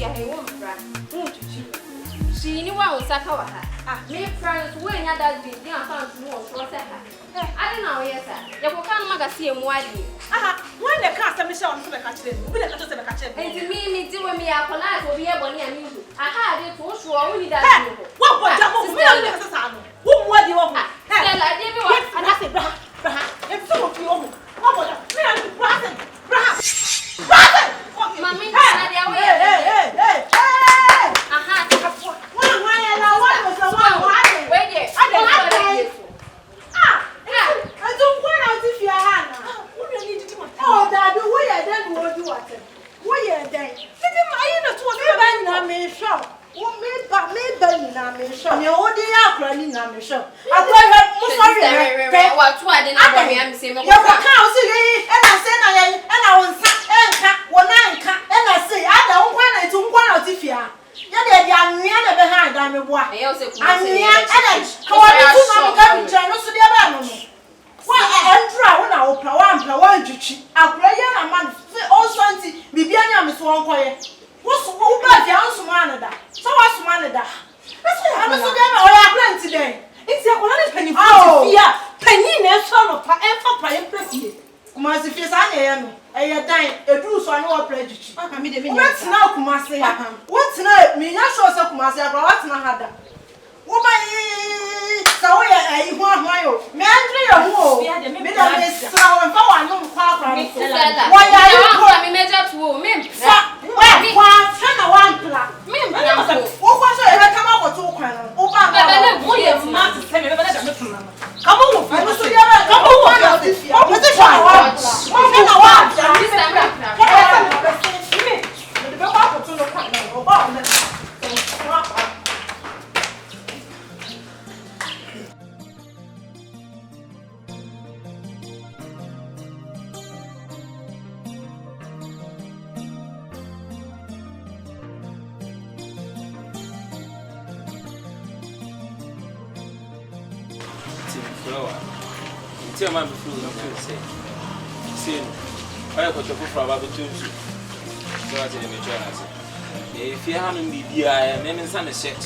fear he won't cry. Won't you? She knew what was Sakawaha. Me friends, when you had that big, you found more for Saka. I don't know, yes, sir. You can't make a see him widely. When the customer show on the catcher, we don't have to catch it. And to me, do me, I polite will be able to you. I had it for sure, we that. What was that? Who was you over? I didn't know what I said, if some of you over. What was that? Mommy, hey. If you haven't been and then some I say,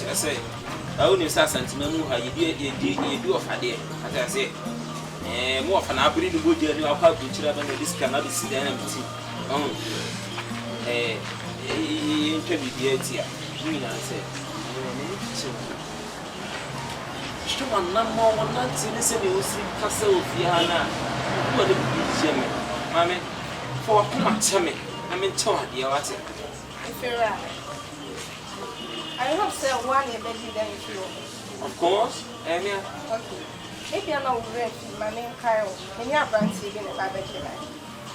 I only saw sentiment who you do of a day, as I say. More often I bring the good journey of how to children this cannot be seen empty. Intermediate here. I said, One number one not to listen to Castle Fiana. What a Jimmy, Mammy, for Tommy. I'm in town, dear. What's it? I hope so. One year, baby, then you. Of course, Emia. Okay. If you're not ready, my name Kyle, and you're branching in a barbecue.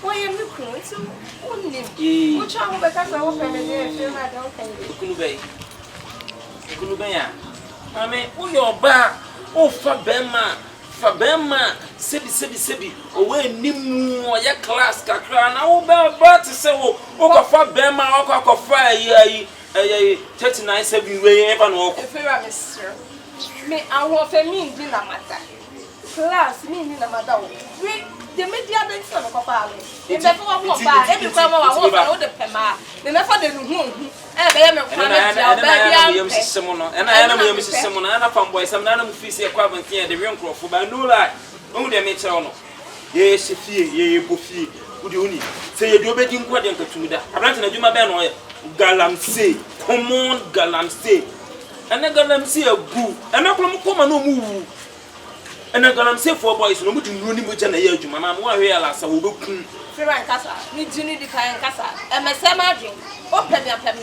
Why are you cruel? So, only which I will because I will pay the I don't pay. Kulubaya. I mean, who your bar? Oh, Fabema, Sebi, away Nimu, your class, Kakran, I will bear to say, oh, Fabema, or fire, 39 7 way ever walk. If you are Mr. May I want a mean dinner matter. Class, mean dinner matter. The media been son of a father. If the four of every time I want to hold the Pema, the method of the room, and I am Mrs. Simon, and I found boys, some animal fees a crab and here, the young crop for by no light. Oh, they make on. Yes, if ye, Buffy, would you need? Say you're betting quite a to that. I'm not in a Juma Ben or Galamsey, come on, Galamsey. And I Galamsey a boo, and I come on no move. And I'm gonna say 4 boys, no much running with an age, my mamma, where else I will look. Ferran Casa, need to need the kind Casa, and my summer drink. Open your pen,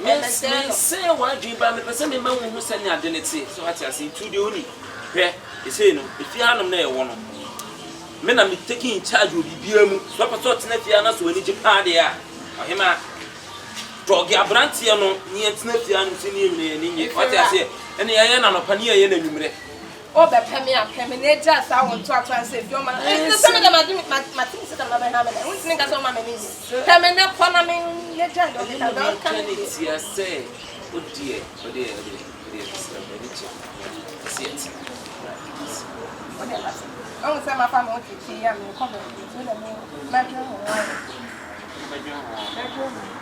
and say what you buy me the same man who send your identity. So I see 2 the only. Here, you say no, if you are no near one. Men are taking charge of the BM, swap a sort of Nefianas when it's a party. Him, Drog your brantiano, near Snefian, Sinian, what I say, and the iron on a pania in the number. Oh, the Pemia, just I want to translate your man. Some of them are doing my things that I'm having. I won't make us all my means. Pemina, Panaming, your gender, I say, oh dear, see it. Oh, some of my family, I'm coming to the bedroom.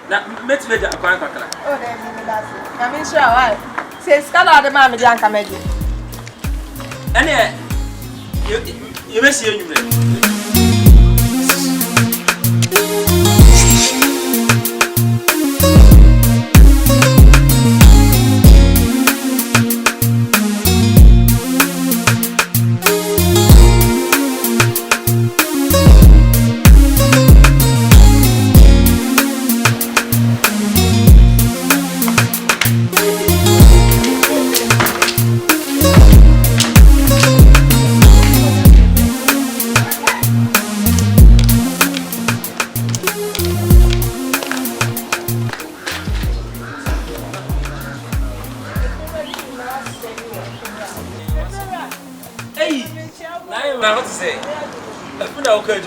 Na metmeja akwan kakra. Oh, there be that. I mean, sure, why? Say, scala the man with the anchor magic. Ene you be see you. Now what to say? I put out courage.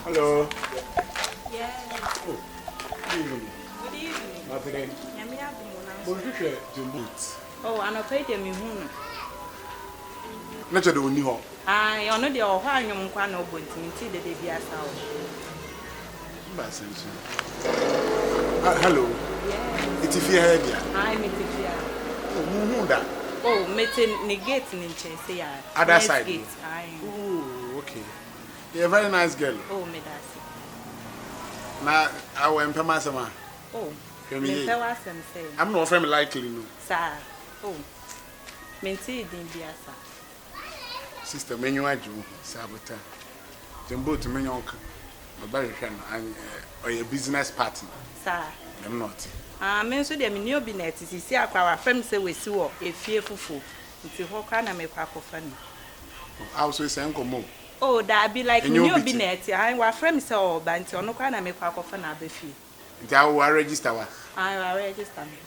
Hello. Yeah. Oh, good evening. Good evening. Nothing. Bonjour. Oh, I'm not paid me. Let's do new home. I honor the Ohio Young no Bunty, the baby as Hello. Yeah. It's if you heard ya. I meet it here. Oh, that. Oh, meeting negating in Chelsea. Other side. Oh, okay. You're a very nice girl. Oh, me that's Now, I will empower myself. Oh, I'm not very likely, no. sir. Oh, Minty didn't be as Sister, when you are Jew, Sabota. Jumbo to me, uncle. And a business party. sir. I'm not. Men so dem ni obi na etisi si akwa fam se wesi wo efie fufu nti ho kwa na mekwa akofani I also say uncle. oh that be like ni obi na eti an wa fam se o ba nti ono kwa na mekwa akofa na abefi nti I will register wa I will register me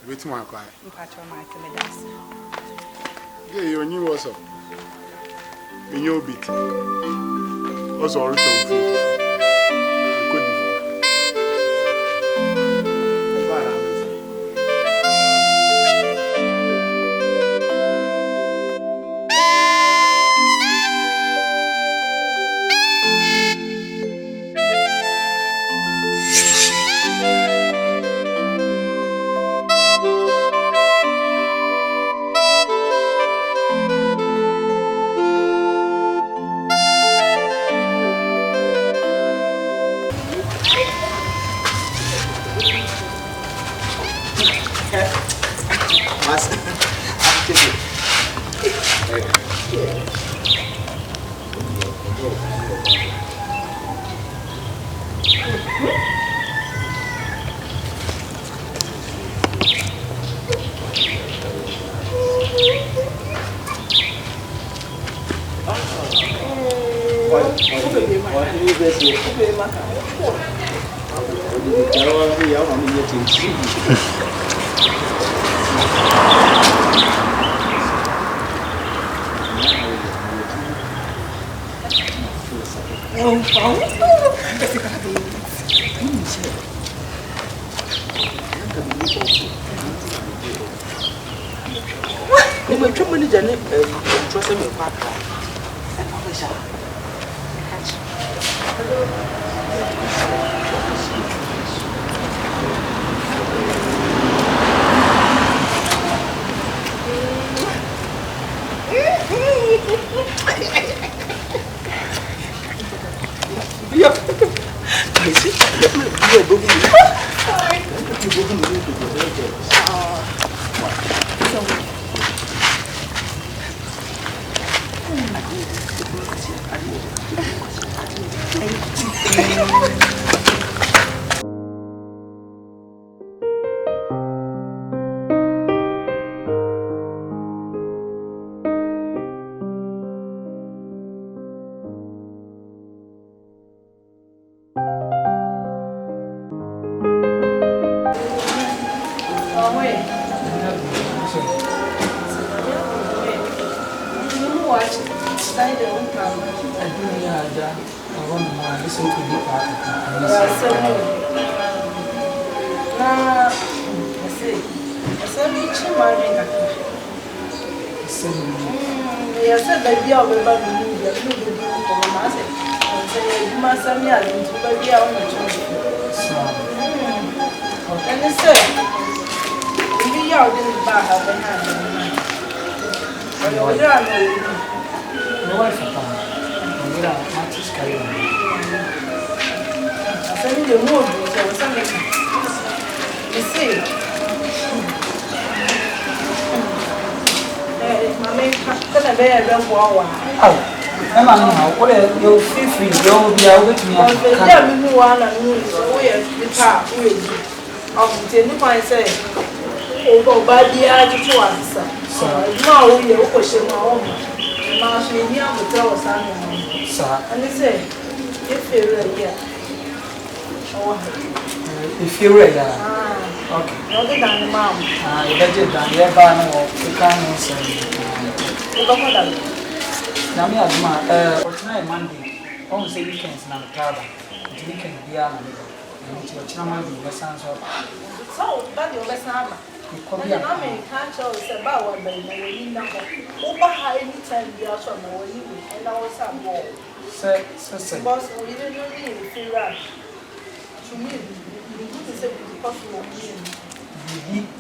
wait mo akwa mpacho ma kele das yeah you knew what's up in your bit also return food You feel free, you'll be able to if you're ready, okay. Other than the mom, You better than the banner or the cannons. Now, me, what's my Monday? Almost say weekends now, Taba. The weekend be on and your channel be the sounds of so that you're less hammer. you And come the here. army can't tell us about what they know in number. Over high any time you are from our you and our son wall. Say, Boss, we didn't really feel right. To me, we could say possible.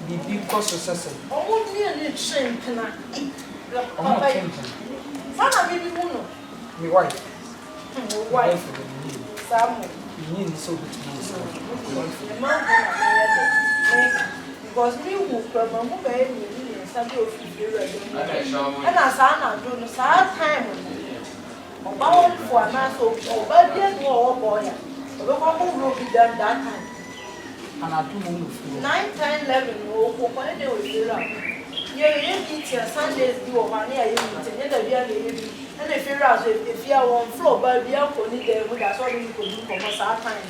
the big cost of Sessa. Oh, nearly shame can I eat the I'm not papa. changing. Sana baby moon. My wife. Wife, For the need. Sam. You need so good to know. The man because me who from a mobile and somebody of you and as I do the sad time about for a man so baby or boy. What will be done that time? And I do move 9, 10, 11 or when they will be around. You eat your Sundays, you are money, I eat and if you're out, if you are on floor, but we are only there with us, all you could do for us our time.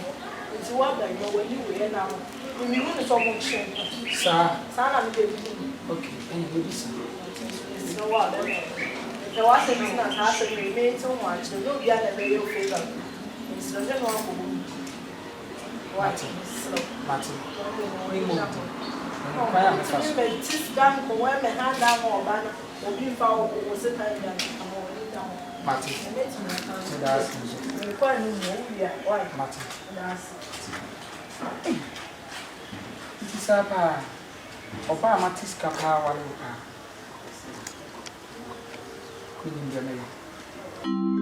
It's what I know when you were now. We want to talk about shame. Sir, Sana, okay, and you will be sir. so what? There was a business happening, we made so much, the no get a very favor. It's the general woman. Martin, we moved. Oh, I'm just down for when my hand down or banner, or be found or sit down. Martin, that's Martin. It is a Opa Matis Capa, one. Queen in the